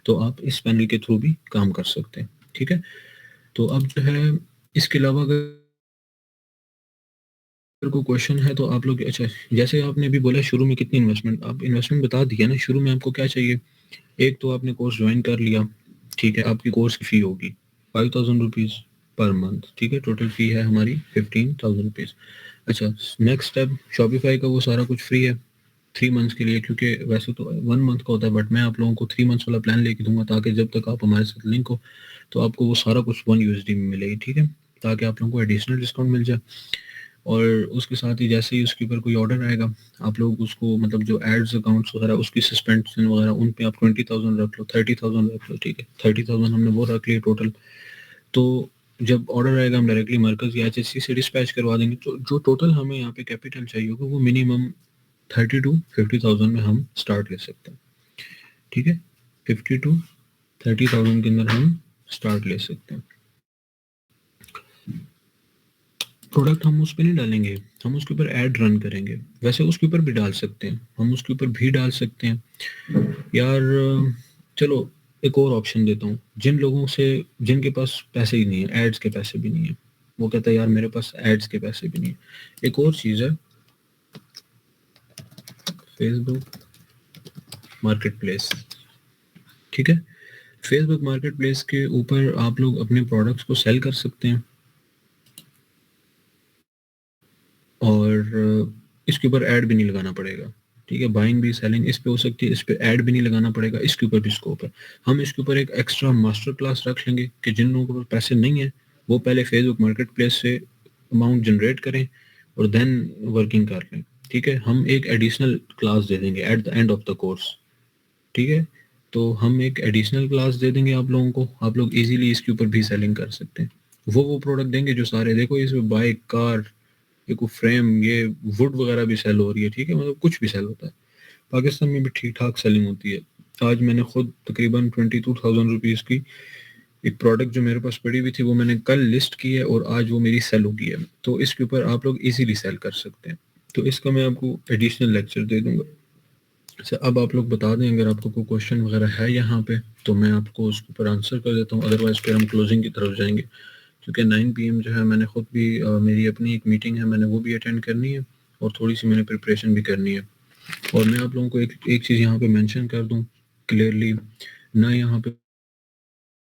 तो आप इस पैनल के थ्रू भी काम कर सकते हैं। ठीक है, तो अब जो है इसके अलावा अगर कोई क्वेश्चन है तो आप लोग, अच्छा जैसे आपने अभी बोला शुरू में कितनी इन्वेस्टमेंट, आप इन्वेस्टमेंट बता दिया ना शुरू में, आपको क्या चाहिए, एक तो आपने कोर्स ज्वाइन कर लिया। ठीक है, आपकी कोर्स की फी होगी 5000 रुपीज़ पर मंथ। ठीक है, टोटल फी है हमारी 15000 रुपीज़। अच्छा नेक्स्ट स्टेप, शॉपिफाई का वो सारा कुछ फ्री है 3 मंथ्स के लिए, क्योंकि वैसे तो 1 मंथ का होता है बट मैं आप लोगों को 3 मंथ्स वाला प्लान लेके दूंगा, ताकि जब तक आप हमारे साथ लिंक हो तो आपको वो सारा कुछ 1 USD में मिलेगी। ठीक है, ताकि आप लोगों को एडिशनल डिस्काउंट मिल जाए। और उसके साथ ही जैसे ही उसके ऊपर कोई ऑर्डर आएगा, आप लोग उसको मतलब जो एड्स अकाउंट्स वगैरह उसकी सस्पेंशन वगैरह उन पे आप 20,000 रख लो, 30,000 रख लो। ठीक है, 30,000 हमने वो रख लिए टोटल। तो जब ऑर्डर आएगा हम डायरेक्टली मरकज या HHC से डिस्पैच करवा देंगे। तो जो टोटल हमें यहाँ पे कैपिटल चाहिए होगा वो मिनिमम 30 to 50,000 में हम स्टार्ट ले सकते हैं। ठीक है, 50 to 30,000 के अंदर हम स्टार्ट ले सकते हैं। प्रोडक्ट हम उस पर नहीं डालेंगे, हम उसके ऊपर ऐड रन करेंगे। वैसे उसके ऊपर भी डाल सकते हैं, हम उसके ऊपर भी डाल सकते हैं यार। चलो एक और ऑप्शन देता हूँ, जिन लोगों से जिनके पास पैसे ही नहीं है, एड्स के पैसे भी नहीं है, वो कहता है यार मेरे पास एड्स के पैसे भी नहीं है। एक और चीज़ है, फेसबुक मार्केट प्लेस। ठीक है, फेसबुक मार्केट प्लेस के ऊपर आप लोग अपने प्रोडक्ट्स को सेल कर सकते हैं और इसके ऊपर ऐड भी नहीं लगाना पड़ेगा। ठीक है, बाइंग भी सेलिंग इस पे हो सकती है, इस पे ऐड भी नहीं लगाना पड़ेगा, इसके ऊपर भी स्कोप है। हम इसके ऊपर एक एक्स्ट्रा मास्टर क्लास रख लेंगे कि जिन लोगों को पैसे नहीं है वो पहले फेसबुक मार्केट प्लेस से अमाउंट जनरेट करें और देन वर्किंग कर लें। ठीक है, हम एक एडिशनल क्लास दे देंगे at the end of the course. ठीक है, तो हम एक एडिशनल क्लास दे देंगे आप लोगों को, आप लोग इजीली इसके ऊपर भी सेलिंग कर सकते हैं। वो प्रोडक्ट देंगे जो सारे, देखो इसमें बाइक, कार, ये कोई फ्रेम, ये वुड वगैरह भी सेल हो रही है, ठीक है, मतलब कुछ भी सेल होता है। पाकिस्तान में भी ठीक ठाक सेलिंग होती है। आज मैंने खुद तकरीबन 22,000 रुपीज़ की एक प्रोडक्ट जो मेरे पास पड़ी हुई थी वो मैंने कल लिस्ट की है और आज वो मेरी सेल हो गई है। तो इसके ऊपर आप लोग इजीली सेल कर सकते हैं। तो इसका मैं आपको एडिशनल लेक्चर दे दूंगा। अच्छा, अब आप लोग बता दें अगर आपको कोई क्वेश्चन वगैरह है यहाँ पे, तो मैं आपको उसके ऊपर आंसर कर देता हूँ, अदरवाइज फिर हम क्लोजिंग की तरफ जाएंगे। क्योंकि 9 PM जो है मैंने खुद भी मेरी अपनी एक मीटिंग है, मैंने वो भी अटेंड करनी है और थोड़ी सी मैंने प्रिपरेशन भी करनी है। और मैं आप लोगों को एक चीज़ यहाँ पे मेंशन कर दूँ क्लियरली, ना यहाँ पे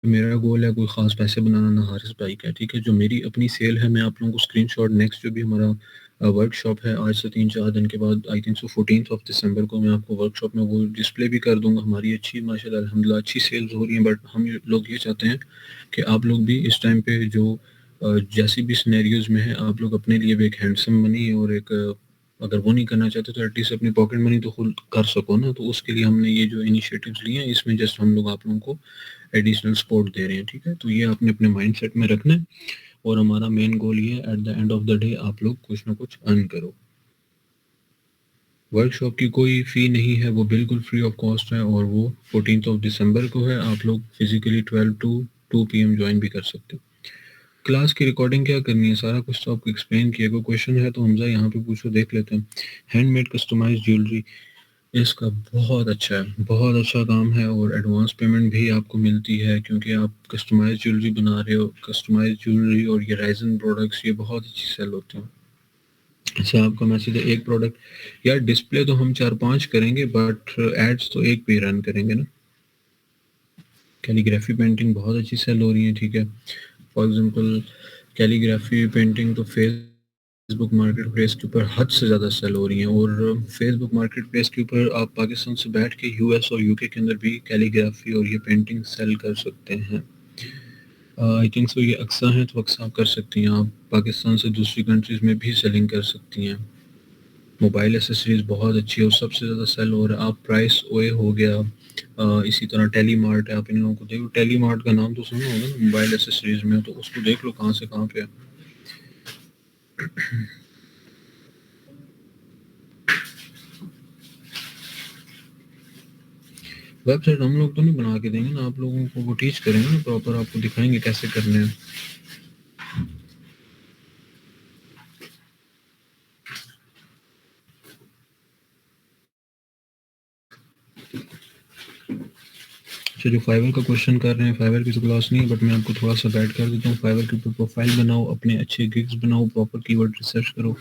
मेरा गोल है कोई ख़ास पैसे बनाना, ना हारिस भाई का, ठीक है? जो मेरी अपनी सेल है, मैं आप लोगों को स्क्रीनशॉट नेक्स्ट जो भी हमारा वर्कशॉप है आज से 3-4 दिन के बाद, I think so 14th of December को मैं आपको वर्कशॉप में वो डिस्प्ले भी कर दूँगा। हमारी अच्छी माशाल्लाह अल्हम्दुलिल्लाह अच्छी सेल्स हो रही हैं, बट हम लोग ये चाहते हैं कि आप लोग भी इस टाइम पे जो जैसी भी सिनेरियोज़ में हैं, आप लोग अपने लिए भी एक हैंडसम मनी और एक अगर वो नहीं करना चाहते तो एटलीस्ट अपनी पॉकेट मनी तो खुद कर सको ना। तो उसके लिए हमने ये जो इनिशिएटिव्स लिए हैं, इसमें जस्ट हम लोग आप लोगों को एडिशनल सपोर्ट दे रहे हैं, ठीक है? तो ये आपने अपने माइंडसेट में रखना है और हमारा मेन गोल ये है at the end of the day आप लोग कुछ ना कुछ अर्न करो। वर्कशॉप की कोई फ़ी नहीं है, वो बिल्कुल फ्री ऑफ कॉस्ट है और वो 14th ऑफ दिसंबर को है। आप लोग फिज़िकली 12 टू 2 PM जॉइन भी कर सकते हो। क्लास की रिकॉर्डिंग क्या करनी है, सारा कुछ तो आपको एक्सप्लेन किया। कोई क्वेश्चन है तो हमज़ा यहाँ पे पूछो, देख लेते हैं। हैंडमेड कस्टमाइज्ड ज्वेलरी, इसका बहुत अच्छा काम है और एडवांस पेमेंट भी आपको मिलती है क्योंकि आप कस्टमाइज्ड ज्वेलरी बना रहे हो। कस्टमाइज्ड ज्वेलरी और ये राइजन प्रोडक्ट्स ये बहुत अच्छी सेल होते हैं। अच्छा, आपका मैसेज है एक प्रोडक्ट, यार डिस्प्ले तो हम 4-5 करेंगे बट एड्स तो एक पे ही रन करेंगे ना। कैलीग्राफी पेंटिंग बहुत अच्छी सेल हो रही है, ठीक है। फॉर एग्जांपल कैलीग्राफी पेंटिंग तो फेसबुक मार्केट प्लेस के ऊपर हद से ज़्यादा सेल हो रही हैं और फेसबुक मार्केट प्लेस के ऊपर आप पाकिस्तान से बैठ के यूएस और यूके के अंदर भी कैलीग्राफी और ये पेंटिंग सेल कर सकते हैं। आई थिंक सो ये अक्सा है तो अक्सा आप कर सकती हैं। आप पाकिस्तान से दूसरी कंट्रीज़ में भी सेलिंग कर सकती हैं। मोबाइल एसेसरीज़ बहुत अच्छी है और सबसे ज़्यादा सेल हो रहा है। आप प्राइस ओए हो गया, इसी तरह टेली मार्ट है, आप इन लोगों को देखो, टेली मार्ट का नाम तो सुना होगा ना मोबाइल एसेसरीज़ में, तो उसको देख लो कहाँ से कहाँ पे है। वेबसाइट हम लोग तो नहीं बना के देंगे ना, आप लोगों को वो टीच करेंगे ना, प्रॉपर आपको दिखाएंगे कैसे करने हैं। अच्छा, जो फाइवर का क्वेश्चन कर रहे हैं, फाइवर की तो क्लास नहीं है बट मैं आपको थोड़ा सा गाइड कर देता हूँ। फाइवर के ऊपर प्रोफाइल बनाओ, अपने अच्छे गिग्स बनाओ, प्रॉपर कीवर्ड रिसर्च करो।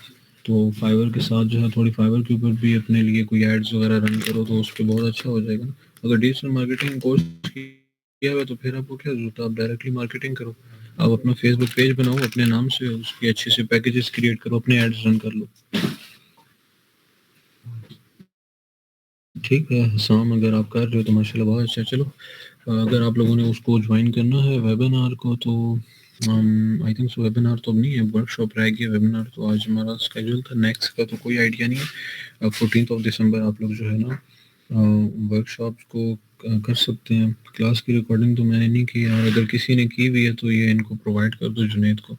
तो फाइवर के साथ जो है थोड़ी फाइवर के ऊपर भी अपने लिए कोई एड्स वगैरह रन करो तो उस पर बहुत अच्छा हो जाएगा ना। अगर डिजिटल मार्केटिंग कोर्स किया हुआ है तो फिर आपको क्या जरूरत है, आप डायरेक्टली मार्केटिंग करो। आप अपना फेसबुक पेज बनाओ अपने नाम से, उसके अच्छे से पैकेजेस क्रिएट करो, अपने एड्स रन कर लो। ठीक है हसाम, अगर आप कर रहे हो तो माशाल्लाह बहुत अच्छा। चलो, अगर आप लोगों ने उसको ज्वाइन करना है वेबिनार को तो आई थिंक सो वेबिनार तो अब नहीं है, वर्कशॉप रह गया। वेबिनार तो आज हमारा स्केड्यूल था, नेक्स्ट का तो कोई आइडिया नहीं है। 14th ऑफ दिसंबर आप लोग जो है ना वर्कशॉप को कर सकते हैं। क्लास की रिकॉर्डिंग तो मैंने नहीं की यार, अगर किसी ने की हुई है तो ये इनको प्रोवाइड कर दो जुनेद को।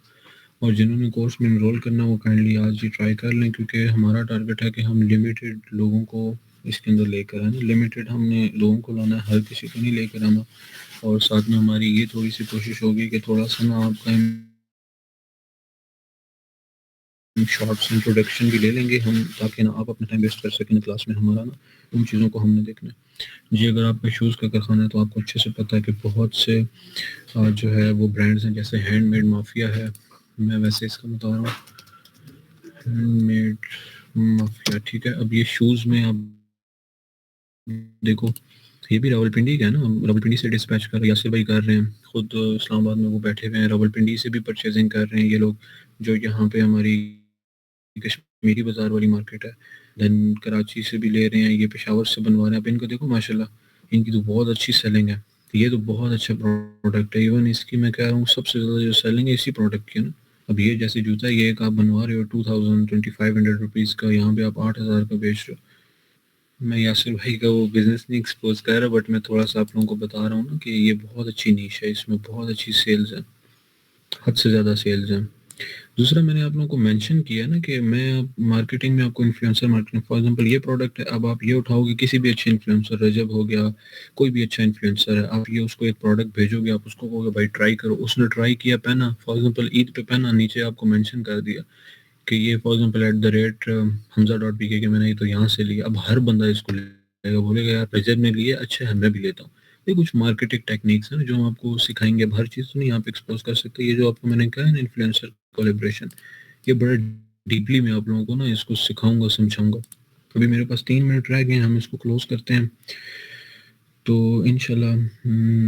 और जिन्होंने कोर्स में इनरोल करना है वो काइंडली आज ही ट्राई कर लें, क्योंकि हमारा टारगेट है कि हम लिमिटेड लोगों को इसके अंदर लेकर आए। लिमिटेड हमने लोगों को लाना है, हर किसी को नहीं लेकर आना। और साथ में हमारी ये थोड़ी सी कोशिश होगी कि थोड़ा सा ना आपका शॉर्ट्स इंट्रोडक्शन भी ले लेंगे हम, ताकि ना आप अपना टाइम वेस्ट कर सकें क्लास में, हमारा ना उन चीज़ों को हमने देखना है। जी, अगर आपका शूज़ का कारखाना है तो आपको अच्छे से पता है कि बहुत से जो है वो ब्रांड्स हैं, जैसे हैंडमेड माफिया है, मैं वैसे इसका बता रहा हूँ, हैंडमेड माफिया, ठीक है। अब ये शूज़ में आप देखो, ये भी रावलपिंडी का है ना, रावलपिंडी से डिस्पैच कर यासिर भाई कर रहे हैं, खुद इस्लामाबाद में वो बैठे हुए हैं, रावलपिंडी से भी परचेजिंग कर रहे हैं ये लोग, जो यहाँ पे हमारी कश्मीरी बाजार वाली मार्केट है। देन कराची से भी ले रहे हैं, ये पेशावर से बनवा रहे हैं। अब इनको देखो माशाल्लाह, इनकी तो बहुत अच्छी सेलिंग है। ये तो बहुत अच्छा प्रोडक्ट है, इवन इसकी मैं कह रहा हूँ सबसे ज़्यादा जो सेलिंग है इसी प्रोडक्ट की है ना। अब ये जैसे जूता है, ये एक आप बनवा रहे हो 2500 रुपीज़ का, यहाँ पे आप 8000 का बेच रहे हो। मैं यासिर भाई का वो बिज़नेस नहीं एक्सपोज़ कर रहा, बट मैं थोड़ा-सा आप लोगों को बता रहा हूँ ना कि ये बहुत अच्छी नीश है, इसमें बहुत अच्छी सेल्स है, हद से ज़्यादा सेल्स है। दूसरा मैंने आप लोगों को मेंशन किया ना कि मैं मार्केटिंग में आपको इन्फ्लुएंसर मार्केटिंग फॉर एग्जांपल ये प्रोडक्ट है, अब आप ये उठाओगे किसी भी अच्छे इन्फ्लुएंसर, रजब हो गया, कोई भी अच्छा इन्फ्लुएंसर है, आप ये उसको एक प्रोडक्ट भेजोगे, आप उसको कहोगे भाई ट्राई करो, उसने ट्राई किया, पहना, फॉर एग्जांपल ईद पे पहना, नीचे आपको मेंशन कर दिया कि ये फॉर एग्जांपल @हमजा.pk के मैंने ये तो यहाँ से लिया। अब हर बंदा इसको लेगा, बोलेगा यार रजब ने लिए, अच्छा है मैं भी लेता हूँ। ये कुछ मार्केटिंग टेक्निक्स हैं जो हम आपको सिखाएंगे। अब हर चीज़ तो नहीं आप एक्सपोज कर सकते। ये जो आपको मैंने कहा है ना इन्फ्लुएंसर कोलैबोरेशन, ये बड़ा डीपली मैं आप लोगों को ना इसको सिखाऊंगा, समझाऊंगा। अभी मेरे पास 3 मिनट रह गए हैं, हम इसको क्लोज करते हैं। तो इंशाल्लाह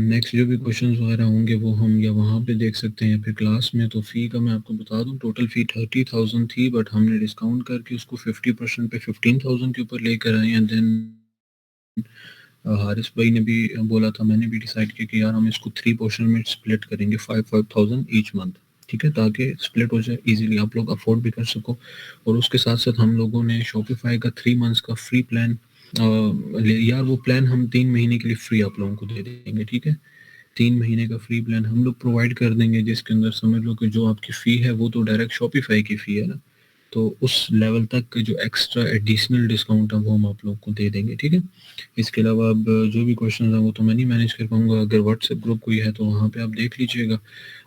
नेक्स्ट जो भी क्वेश्चंस वगैरह होंगे वो हम या वहाँ पे देख सकते हैं या फिर क्लास में। तो फ़ी का मैं आपको बता दूँ, टोटल फ़ी 30,000 थी, बट हमने डिस्काउंट करके उसको 50% पे 15,000 के ऊपर लेकर आए हैं। देन हारिस भाई ने भी बोला था, मैंने भी डिसाइड किया कि यार हम इसको 3 पोर्शन में स्प्लिट करेंगे, 5,000 ईच मंथ, ठीक है, ताकि स्प्लिट हो जाए इजीली, आप लोग अफोर्ड भी कर सको। और उसके साथ साथ हम लोगों ने शॉपिफाई का 3 मंथ्स का फ्री प्लान यार वो प्लान हम 3 महीने के लिए फ्री आप लोगों को दे देंगे, ठीक है। 3 महीने का फ्री प्लान हम लोग प्रोवाइड कर देंगे, जिसके अंदर समझ लो कि जो आपकी फ़ी है वो तो डायरेक्ट शॉपिफाई की फ़ी है ना, तो उस लेवल तक के जो एक्स्ट्रा एडिशनल डिस्काउंट है वो हम आप लोगों को दे देंगे, ठीक है। इसके अलावा अब जो भी क्वेश्चन है वो तो मैं नहीं मैनेज कर पाऊंगा, अगर व्हाट्सएप ग्रुप कोई है तो वहाँ पे आप देख लीजिएगा।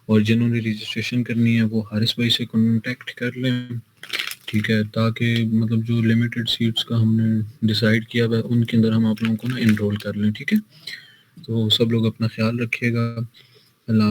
और जिन्होंने रजिस्ट्रेशन करनी है वो हारिस भाई से कॉन्टेक्ट कर लें, ठीक है, ताकि मतलब जो लिमिटेड सीट्स का हमने डिसाइड किया हुआ है उनके अंदर हम आप लोगों को ना इनरोल कर लें, ठीक है। तो सब लोग अपना ख्याल रखिएगा। अल्लाह